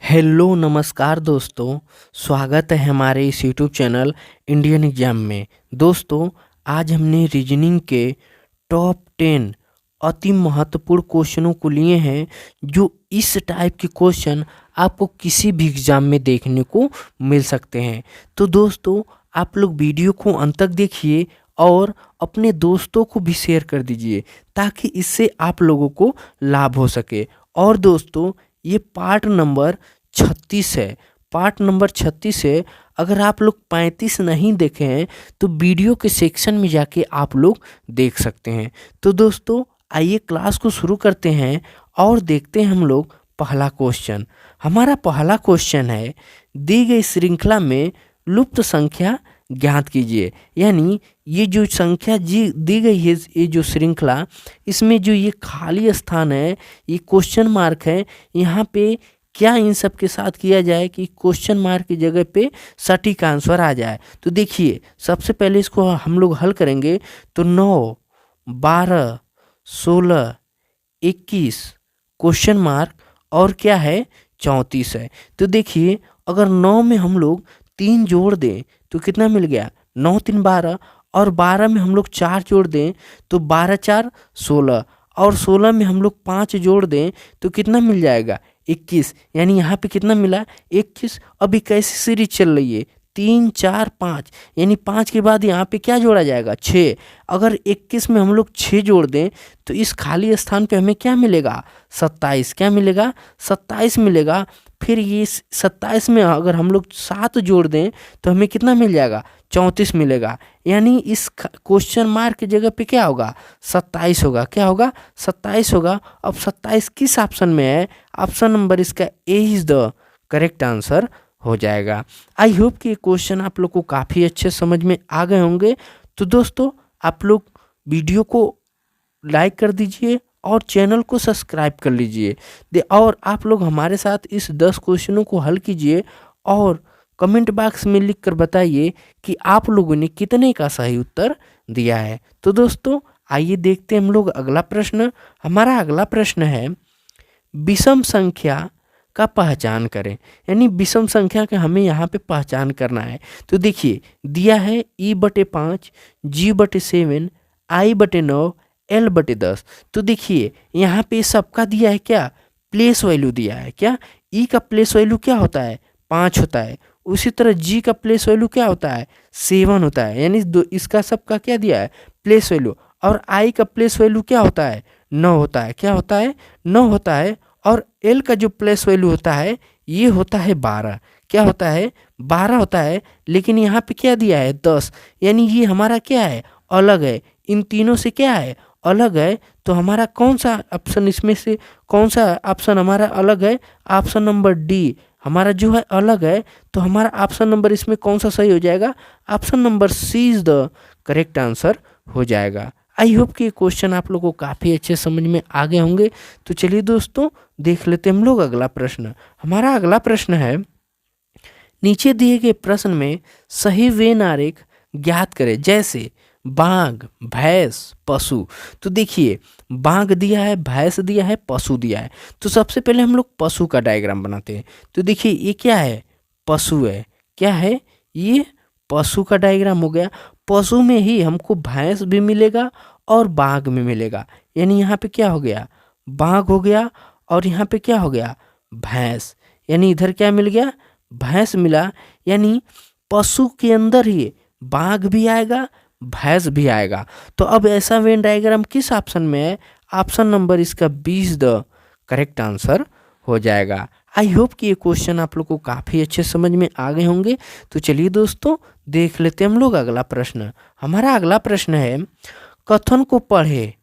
Hello नमस्कार दोस्तों। स्वागत है हमारे इस यूट्यूब चैनल इंडियन एग्जाम में। दोस्तों, आज हमने रीजनिंग के टॉप 10 अति महत्वपूर्ण क्वेश्चनों को लिए हैं, जो इस टाइप के क्वेश्चन आपको किसी भी एग्जाम में देखने को मिल सकते हैं। तो दोस्तों, आप लोग वीडियो को अंत तक देखिए और अपने दोस्तों को भी शेयर कर दीजिए, ताकि इससे आप लोगों को लाभ हो सके। और दोस्तों, ये पार्ट नंबर 36 है। पार्ट नंबर 36 है। अगर आप लोग 35 नहीं देखे हैं तो वीडियो के सेक्शन में जाके आप लोग देख सकते हैं। तो दोस्तों, आइए क्लास को शुरू करते हैं और देखते हैं हम लोग पहला क्वेश्चन। हमारा पहला क्वेश्चन है, दी गई श्रृंखला में लुप्त संख्या ज्ञात कीजिए। यानी ये जो संख्या जी दी गई है, ये जो श्रृंखला, इसमें जो ये खाली स्थान है, ये क्वेश्चन मार्क है, यहाँ पे क्या इन सब के साथ किया जाए कि क्वेश्चन मार्क की जगह पे सटीक आंसर आ जाए। तो देखिए, सबसे पहले इसको हम लोग हल करेंगे। तो 9, 12, 16, 21 क्वेश्चन मार्क और क्या है, 34 है। तो देखिए, अगर 9 में हम लोग 3 जोड़ दें तो कितना मिल गया, 9 3 12, और 12 में हम लोग 4 जोड़ दें तो 12 4 16, और 16 में हम लोग 5 जोड़ दें तो कितना मिल जाएगा, 21। यानी यहाँ पे कितना मिला, 21। अभी कैसी सीरीज चल रही है, 3 4 5, यानी 5 के बाद यहाँ पे क्या जोड़ा जाएगा, 6। अगर 21 में हम लोग 6 जोड़ दें तो इस खाली स्थान पे हमें क्या मिलेगा, 27। क्या मिलेगा, 27 मिलेगा। फिर ये 27 में अगर हम लोग 7 जोड़ दें तो हमें कितना मिल जाएगा, 34 मिलेगा। यानी इस क्वेश्चन मार्क की जगह पे क्या होगा, 27 होगा। क्या होगा, 27 होगा। अब 27 किस ऑप्शन में है, ऑप्शन नंबर इसका ए इज द करेक्ट आंसर हो जाएगा। आई होप कि ये क्वेश्चन आप लोग को काफ़ी अच्छे समझ में आ गए होंगे। तो दोस्तों, आप लोग वीडियो को लाइक कर दीजिए और चैनल को सब्सक्राइब कर लीजिए। और आप लोग हमारे साथ इस 10 क्वेश्चनों को हल कीजिए और कमेंट बॉक्स में लिख कर बताइए कि आप लोगों ने कितने का सही उत्तर दिया है। तो दोस्तों, आइए देखते हैं हम लोग अगला प्रश्न। हमारा अगला प्रश्न है, विषम संख्या का पहचान करें। यानी विषम संख्या का हमें यहाँ पे पहचान करना है। तो देखिए, दिया है E/5, G/7, I/9, L/10। तो देखिए, यहाँ पे सबका दिया है क्या, प्लेस वैल्यू दिया है। क्या, ई का प्लेस वैल्यू क्या होता है, 5 होता है। उसी तरह जी का प्लेस वैल्यू क्या होता है, 7 होता है। यानी इसका सबका क्या दिया है, प्लेस वैल्यू। और आई का प्लेस वैल्यू क्या होता है, 9 होता है। क्या होता है, 9 होता है। और एल का जो प्लेस वैल्यू होता है, ये होता है 12। क्या होता है, 12 होता है। लेकिन यहाँ पे क्या दिया है, 10। यानी ये हमारा क्या है, अलग है। इन तीनों से क्या है, अलग है। तो हमारा कौन सा ऑप्शन, इसमें से कौन सा ऑप्शन हमारा अलग है, ऑप्शन नंबर डी हमारा जो है अलग है। तो हमारा ऑप्शन नंबर इसमें कौन सा सही हो जाएगा, option number C is the correct answer हो जाएगा। आई होप कि ये क्वेश्चन आप लोगों को काफ़ी अच्छे समझ में आ गए होंगे। तो चलिए दोस्तों, देख लेते हैं हम लोग अगला प्रश्न। हमारा अगला प्रश्न है, नीचे दिए गए प्रश्न में सही वेन आरेख ज्ञात करें, जैसे बाघ, भैंस, पशु। तो देखिए, बाघ दिया है, भैंस दिया है, पशु दिया है। तो सबसे पहले हम लोग पशु का डायग्राम बनाते हैं। तो देखिए, ये क्या है, पशु है। क्या है, ये पशु का डायग्राम हो गया। पशु में ही हमको भैंस भी मिलेगा और बाघ भी मिलेगा। यानी यहाँ पे क्या हो गया, बाघ हो गया, और यहाँ पे क्या हो गया, भैंस। यानी इधर क्या मिल गया, भैंस मिला। यानी पशु के अंदर ही बाघ भी आएगा, भैंस भी आएगा। तो अब ऐसा वेन डायग्राम किस ऑप्शन में है, ऑप्शन नंबर इसका 20 द करेक्ट आंसर हो जाएगा। आई होप कि ये क्वेश्चन आप लोग को काफ़ी अच्छे समझ में आ गए होंगे। तो चलिए दोस्तों, देख लेते हैं हम लोग अगला प्रश्न। हमारा अगला प्रश्न है, कथन को पढ़े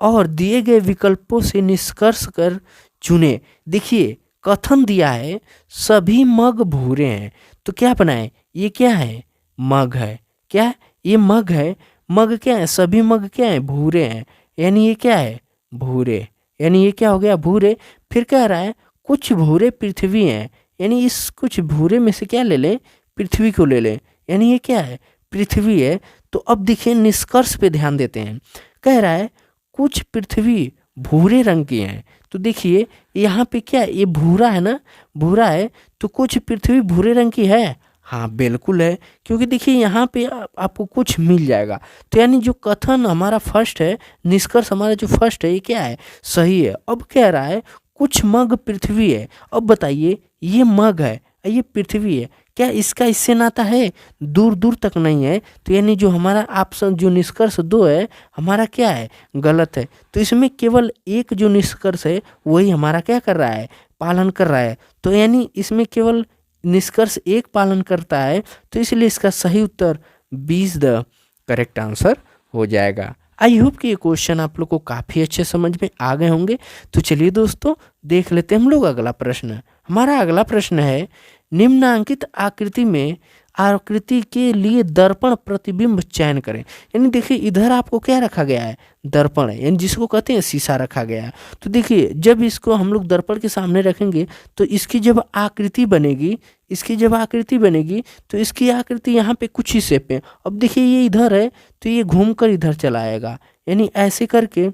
और दिए गए विकल्पों से निष्कर्ष कर चुने। देखिए, कथन दिया है सभी मग भूरे हैं। तो क्या बनाए, ये क्या है, मग है। क्या, ये मग है। मग क्या है, सभी मग क्या है, भूरे हैं। यानी ये क्या है, भूरे। यानी ये क्या हो गया, भूरे। फिर कह रहा है कुछ भूरे पृथ्वी हैं। यानी इस कुछ भूरे में से क्या ले लें, पृथ्वी को ले लें। यानी ये क्या है, पृथ्वी है। तो अब देखिए, निष्कर्ष पे ध्यान देते हैं। कह रहा है कुछ पृथ्वी भूरे रंग की हैं। तो देखिए यहाँ पे क्या है, ये भूरा है ना, भूरा है, तो कुछ पृथ्वी भूरे रंग की है। हाँ बिल्कुल है, क्योंकि देखिए यहाँ पे आपको कुछ मिल जाएगा। तो यानी जो कथन हमारा फर्स्ट है, निष्कर्ष हमारा जो फर्स्ट है, ये क्या है, सही है। अब कह रहा है कुछ मग पृथ्वी है। अब बताइए ये मग है, ये पृथ्वी है, क्या इसका इससे नाता है? दूर दूर तक नहीं है। तो यानी जो हमारा ऑप्शन जो निष्कर्ष 2 है हमारा क्या है, गलत है। तो इसमें केवल एक जो निष्कर्ष है वही हमारा क्या कर रहा है, पालन कर रहा है। तो यानी इसमें केवल निष्कर्ष 1 पालन करता है, तो इसलिए इसका सही उत्तर 20 द करेक्ट आंसर हो जाएगा। आई होप कि ये क्वेश्चन आप लोग को काफ़ी अच्छे समझ में आ गए होंगे। तो चलिए दोस्तों देख लेते हैं हम लोग अगला प्रश्न। हमारा अगला प्रश्न है, निम्नांकित आकृति में आकृति के लिए दर्पण प्रतिबिंब चयन करें। यानी देखिए इधर आपको क्या रखा गया है, दर्पण है, यानी जिसको कहते हैं शीशा रखा गया है। तो देखिए जब इसको हम लोग दर्पण के सामने रखेंगे तो इसकी जब आकृति बनेगी, इसकी जब आकृति बनेगी तो इसकी आकृति यहाँ पे कुछ ही शेप है। अब देखिए ये इधर है तो ये घूम कर इधर चला आएगा, यानी ऐसे करके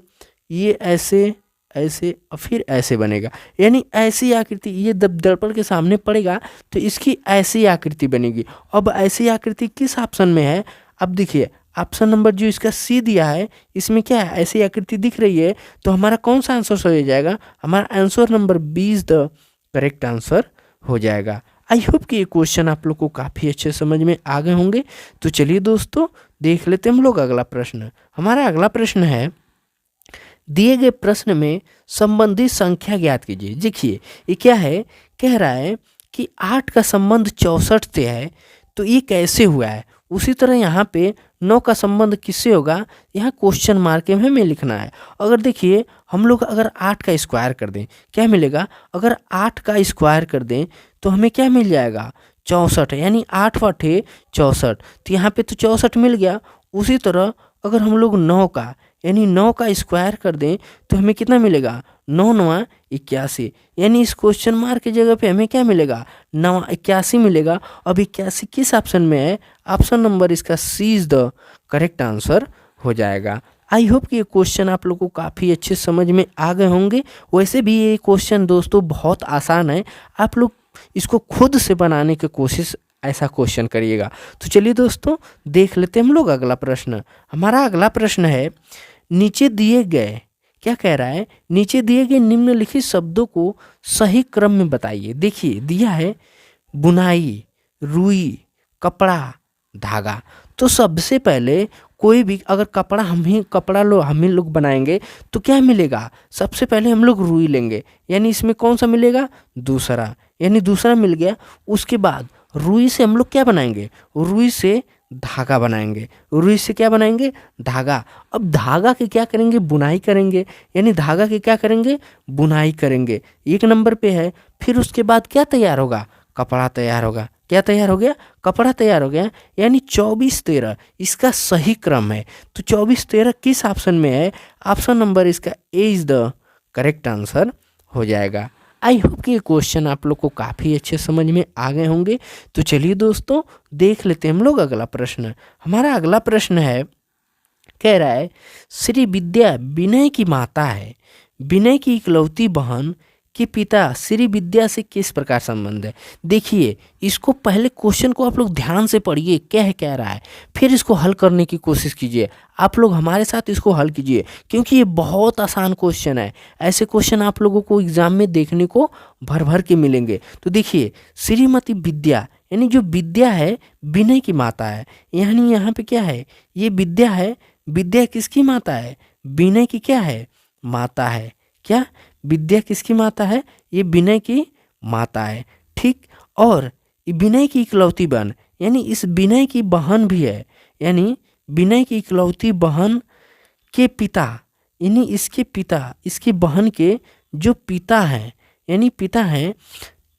ये ऐसे ऐसे और फिर ऐसे बनेगा। यानी ऐसी आकृति ये दर्पण के सामने पड़ेगा तो इसकी ऐसी आकृति बनेगी। अब ऐसी आकृति किस ऑप्शन में है? अब देखिए ऑप्शन नंबर जो इसका सी दिया है इसमें क्या है, ऐसी आकृति दिख रही है। तो हमारा कौन सा आंसर सही हो जाएगा? हमारा answer number 20 the correct answer हो जाएगा। आई होप कि ये क्वेश्चन आप लोग को काफ़ी अच्छे समझ में आ गए होंगे। तो चलिए दोस्तों देख लेते हैं हम लोग अगला प्रश्न। हमारा अगला प्रश्न है, दिए गए प्रश्न में संबंधित संख्या ज्ञात कीजिए। देखिए ये क्या है, कह रहा है कि 8 का संबंध 64 से है, तो ये कैसे हुआ है। उसी तरह यहाँ पे 9 का संबंध किससे होगा, यहाँ क्वेश्चन मार्क में हमें लिखना है। अगर देखिए हम लोग अगर 8 का स्क्वायर कर दें क्या मिलेगा, अगर 8 का स्क्वायर कर दें तो हमें क्या मिल जाएगा, 64, यानी 8 वाटे 64। तो यहाँ पे तो 64 मिल गया। उसी तरह अगर हम लोग 9 का यानी 9 का स्क्वायर कर दें तो हमें कितना मिलेगा, 9 9 81, यानी इस क्वेश्चन मार्क की जगह पे हमें क्या मिलेगा, 9 81 मिलेगा। अब 81 किस ऑप्शन में है, ऑप्शन नंबर इसका सी इज द करेक्ट आंसर हो जाएगा। आई होप कि ये क्वेश्चन आप लोग को काफ़ी अच्छे समझ में आ गए होंगे। वैसे भी ये क्वेश्चन दोस्तों बहुत आसान है, आप लोग इसको खुद से बनाने की कोशिश ऐसा क्वेश्चन करिएगा। तो चलिए दोस्तों देख लेते हैं हम लोग अगला प्रश्न। हमारा अगला प्रश्न है, नीचे दिए गए, क्या कह रहा है, नीचे दिए गए निम्नलिखित शब्दों को सही क्रम में बताइए। देखिए दिया है बुनाई, रुई, कपड़ा, धागा। तो सबसे पहले कोई भी अगर कपड़ा हम ही लोग बनाएंगे तो क्या मिलेगा, सबसे पहले हम लोग रुई लेंगे, यानी इसमें कौन सा मिलेगा, दूसरा, यानी दूसरा मिल गया। उसके बाद रुई से हम लोग क्या बनाएंगे, रुई से धागा बनाएंगे, रुई से क्या बनाएंगे, धागा। अब धागा के क्या करेंगे, बुनाई करेंगे, यानी धागा के क्या करेंगे, बुनाई करेंगे, 1 नंबर पे है। फिर उसके बाद क्या तैयार होगा, कपड़ा तैयार होगा। क्या तैयार हो गया, कपड़ा तैयार हो गया, यानी 24 13 इसका सही क्रम है। तो 24 13 किस ऑप्शन में है, ऑप्शन नंबर इसका ए इज द करेक्ट आंसर हो जाएगा। आई होप कि ये क्वेश्चन आप लोग को काफ़ी अच्छे समझ में आ गए होंगे। तो चलिए दोस्तों देख लेते हैं हम लोग अगला प्रश्न। हमारा अगला प्रश्न है, कह रहा है श्री विद्या विनय की माता है, विनय की इकलौती बहन के पिता श्री विद्या से किस प्रकार संबंध है। देखिए इसको पहले क्वेश्चन को आप लोग ध्यान से पढ़िए क्या है कह रहा है, फिर इसको हल करने की कोशिश कीजिए। आप लोग हमारे साथ इसको हल कीजिए क्योंकि ये बहुत आसान क्वेश्चन है। ऐसे क्वेश्चन आप लोगों को एग्जाम में देखने को भर भर के मिलेंगे। तो देखिए श्रीमती विद्या यानी जो विद्या है विनय की माता है, यानी यहाँ पे क्या है, ये विद्या है, विद्या किसकी माता है, विनय की क्या है, माता है। क्या विद्या किसकी माता है, ये विनय की माता है, ठीक। और विनय की इकलौती बहन यानी इस विनय की बहन भी है, यानी विनय की इकलौती बहन के पिता यानी इसके पिता, इसकी बहन के जो पिता हैं यानी पिता हैं,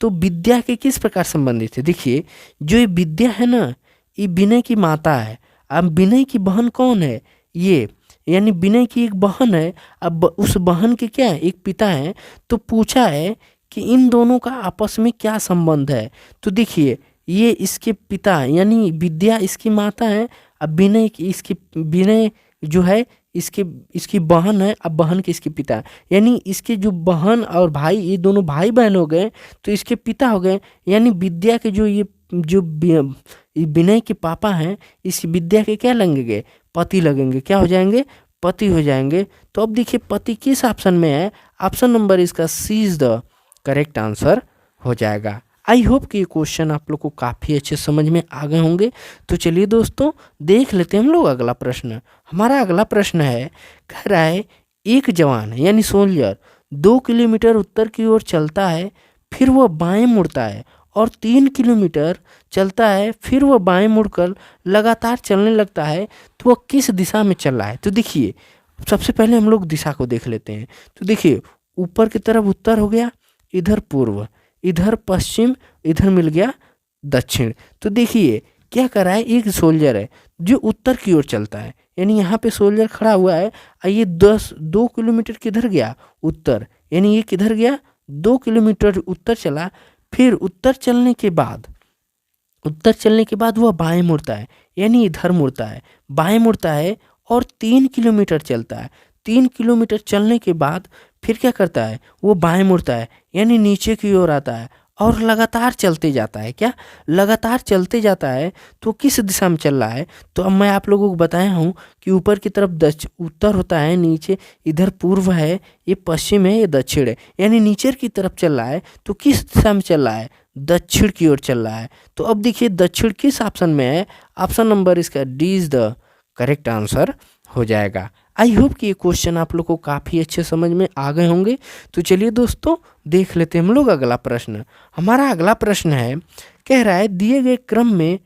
तो विद्या के किस प्रकार संबंधित है। देखिए जो ये विद्या है ना, ये विनय की माता है। अब विनय की बहन कौन है, ये यानी विनय की एक बहन है। अब उस बहन के क्या है, एक पिता है। तो पूछा है कि इन दोनों का आपस में क्या संबंध है। तो देखिए ये इसके पिता यानी विद्या इसकी माता है, अब विनय जो है इसके इसकी बहन है, अब बहन के इसके पिता, यानी इसके जो बहन और भाई ये दोनों भाई बहन हो गए तो इसके पिता हो गए। यानी विद्या के जो विनय के पापा हैं इस विद्या के क्या लगेंगे, पति लगेंगे। क्या हो जाएंगे, पति हो जाएंगे। तो अब देखिए पति किस ऑप्शन में है, ऑप्शन नंबर इसका सी इज द करेक्ट आंसर हो जाएगा। आई होप कि ये क्वेश्चन आप लोग को काफ़ी अच्छे समझ में आ गए होंगे। तो चलिए दोस्तों देख लेते हैं हम लोग अगला प्रश्न। हमारा अगला प्रश्न है, कह रहा है एक जवान यानी सोल्जर 2 किलोमीटर उत्तर की ओर चलता है, फिर वह बाएं मुड़ता है और 3 किलोमीटर चलता है, फिर वह बाएं मुड़कर लगातार चलने लगता है, तो वह किस दिशा में चल रहा है। तो देखिए सबसे पहले हम लोग दिशा को देख लेते हैं। तो देखिए ऊपर की तरफ उत्तर हो गया, इधर पूर्व, इधर पश्चिम, इधर मिल गया दक्षिण। तो देखिए क्या कर रहा है, एक सोल्जर है जो उत्तर की ओर चलता है, यानी यहाँ पे सोल्जर खड़ा हुआ है और ये 2 किलोमीटर किधर गया, उत्तर, यानी ये किधर गया, 2 किलोमीटर उत्तर चला। फिर उत्तर चलने के बाद वह बाएं मुड़ता है, यानी इधर मुड़ता है, बाएं मुड़ता है और 3 किलोमीटर चलता है। 3 किलोमीटर चलने के बाद फिर क्या करता है, वो बाएं मुड़ता है, यानी नीचे की ओर आता है और लगातार चलते जाता है। क्या, लगातार चलते जाता है। तो किस दिशा में चल रहा है, तो अब मैं आप लोगों को बताया हूँ कि ऊपर की तरफ उत्तर होता है, नीचे इधर पूर्व है, ये पश्चिम है, ये दक्षिण है, यानी नीचे की तरफ चल रहा है। तो किस दिशा में चल रहा है, दक्षिण की ओर चल रहा है। तो अब देखिए दक्षिण किस ऑप्शन में है, ऑप्शन नंबर इसका D is the correct answer हो जाएगा। आई होप कि ये क्वेश्चन आप लोग को काफ़ी अच्छे समझ में आ गए होंगे। तो चलिए दोस्तों देख लेते हैं हम लोग अगला प्रश्न। हमारा अगला प्रश्न है, कह रहा है दिए गए क्रम में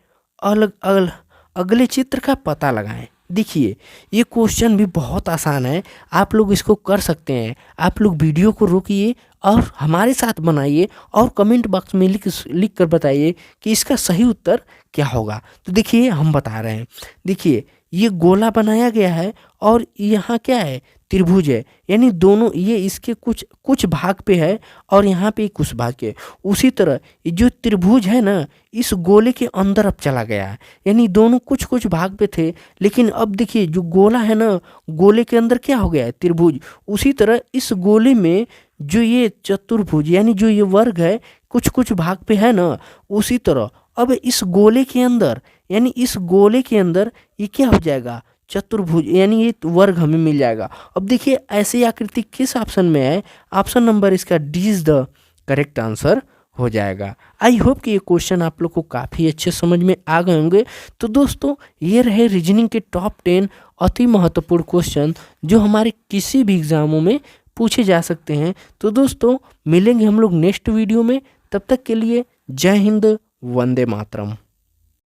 अगले चित्र का पता लगाएं। देखिए ये क्वेश्चन भी बहुत आसान है, आप लोग इसको कर सकते हैं। आप लोग वीडियो को रोकिए और हमारे साथ बनाइए और कमेंट बॉक्स में लिख कर बताइए कि इसका सही उत्तर क्या होगा। तो देखिए हम बता रहे हैं, देखिए ये गोला बनाया गया है और यहाँ क्या है, त्रिभुज है, यानी दोनों ये इसके कुछ भाग पे है और यहाँ पे कुछ भाग के। उसी तरह ये जो त्रिभुज है ना, इस गोले के अंदर अब चला गया है, यानी दोनों कुछ भाग पे थे, लेकिन अब देखिए जो गोला है ना, गोले के अंदर क्या हो गया है, त्रिभुज। उसी तरह इस गोले में जो ये चतुर्भुज यानी जो ये वर्ग है कुछ भाग पे है ना, उसी तरह अब इस गोले के अंदर, यानी इस गोले के अंदर ये क्या हो जाएगा, चतुर्भुज, यानी ये वर्ग हमें मिल जाएगा। अब देखिए ऐसी आकृति किस ऑप्शन में है, ऑप्शन नंबर इसका D is the correct answer हो जाएगा। आई होप कि ये क्वेश्चन आप लोग को काफ़ी अच्छे समझ में आ गए होंगे। तो दोस्तों ये रहे रीजनिंग के टॉप 10 अति महत्वपूर्ण क्वेश्चन जो हमारे किसी भी एग्जामों में पूछे जा सकते हैं। तो दोस्तों मिलेंगे हम लोग नेक्स्ट वीडियो में, तब तक के लिए जय हिंद, वंदे मातरम।